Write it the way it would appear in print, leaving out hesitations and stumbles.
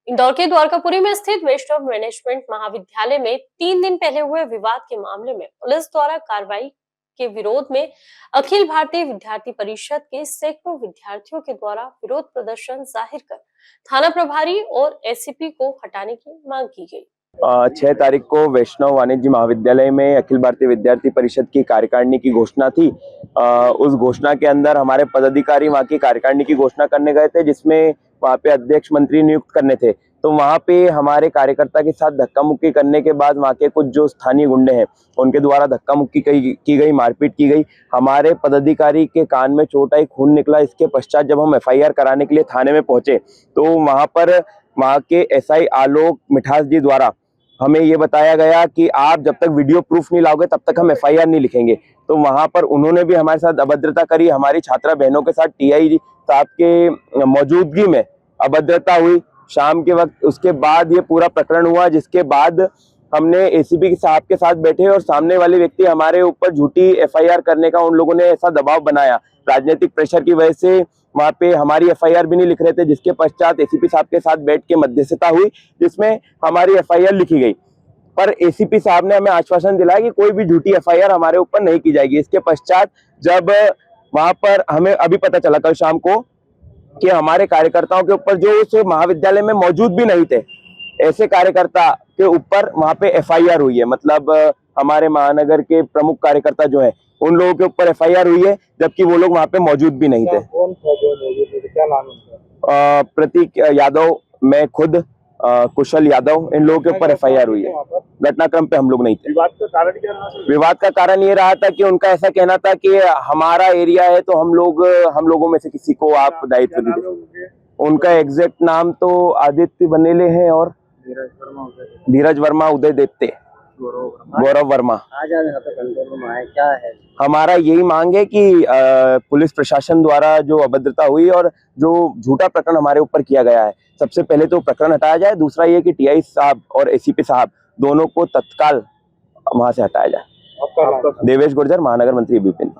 इंदौर के द्वारकापुरी में स्थित वैष्णव मैनेजमेंट महाविद्यालय में 3 दिन पहले हुए विवाद के मामले में पुलिस द्वारा कार्रवाई के विरोध में अखिल भारतीय विद्यार्थी परिषद के सैकड़ों विद्यार्थियों के द्वारा विरोध प्रदर्शन जाहिर कर थाना प्रभारी और एसीपी को हटाने की मांग की गई। 6 तारीख को वैष्णव वाणिज्य महाविद्यालय में अखिल भारतीय विद्यार्थी परिषद की कार्यकारिणी की घोषणा थी। उस घोषणा के अंदर हमारे पदाधिकारी वहां की कार्यकारिणी की घोषणा करने गए थे, जिसमें वहां पे अध्यक्ष मंत्री नियुक्त करने थे। तो वहां पे हमारे कार्यकर्ता के साथ धक्का मुक्की करने के बाद वहां के कुछ जो स्थानीय गुंडे हैं उनके द्वारा धक्का मुक्की की गई, मारपीट की गई। हमारे पदाधिकारी के कान में चोट आई, खून निकला। इसके पश्चात जब हम एफआईआर कराने के लिए थाने में पहुंचे तो वहां के एसआई आलोक मिठास जी द्वारा हमें ये बताया गया कि आप जब तक वीडियो प्रूफ नहीं लाओगे तब तक हम एफआईआर नहीं लिखेंगे। तो वहां पर उन्होंने भी हमारे साथ अभद्रता करी। हमारी छात्रा बहनों के साथ टीआई साहब के मौजूदगी में अभद्रता हुई शाम के वक्त। उसके बाद ये पूरा प्रकरण हुआ, जिसके बाद हमने एसीपी साहब के साथ बैठे और सामने वाले व्यक्ति हमारे ऊपर झूठी एफआईआर करने का उन लोगों ने ऐसा दबाव बनाया। राजनीतिक प्रेशर की वजह से वहां पे हमारी एफआईआर भी नहीं लिख रहे थे, जिसके पश्चात एसीपी साहब के साथ बैठ के मध्यस्थता हुई, जिसमें हमारी एफआईआर लिखी गई। पर एसीपी साहब ने हमें आश्वासन दिलाया कि कोई भी झूठी एफआईआर हमारे ऊपर नहीं की जाएगी। इसके पश्चात जब वहां पर हमें अभी पता चला कल शाम को कि हमारे कार्यकर्ताओं के ऊपर, जो उस महाविद्यालय में मौजूद भी नहीं थे, ऐसे कार्यकर्ता के ऊपर वहां पे एफआईआर हुई है। मतलब हमारे महानगर के प्रमुख कार्यकर्ता जो है उन लोगों के ऊपर एफआईआर हुई है, जबकि वो लोग वहां पे मौजूद भी नहीं थे। कौन था जो मौजूद थे? क्या नाम उनका? प्रतीक यादव, मैं खुद, कुशल यादव, इन लोगों के ऊपर एफआईआर हुई है। घटनाक्रम पे हम लोग नहीं थे। विवाद का कारण क्या रहा? विवाद का कारण ये रहा था कि उनका ऐसा कहना था कि हमारा एरिया है तो हम लोगों में से किसी को आप दायित्व दीजिए। उनका एग्जैक्ट नाम तो आदित्य बनेले है और धीरज वर्मा, उदय देवते, गौरव वर्मा। आज यहाँ पे कंट्रोल में आए, क्या है? हमारा यही मांग है कि पुलिस प्रशासन द्वारा जो अभद्रता हुई और जो झूठा प्रकरण हमारे ऊपर किया गया है, सबसे पहले तो प्रकरण हटाया जाए। दूसरा ये कि टीआई साहब और एसीपी साहब दोनों को तत्काल वहां से हटाया जाए। आपका देवेश गुर्जर, महानगर मंत्री विपिन।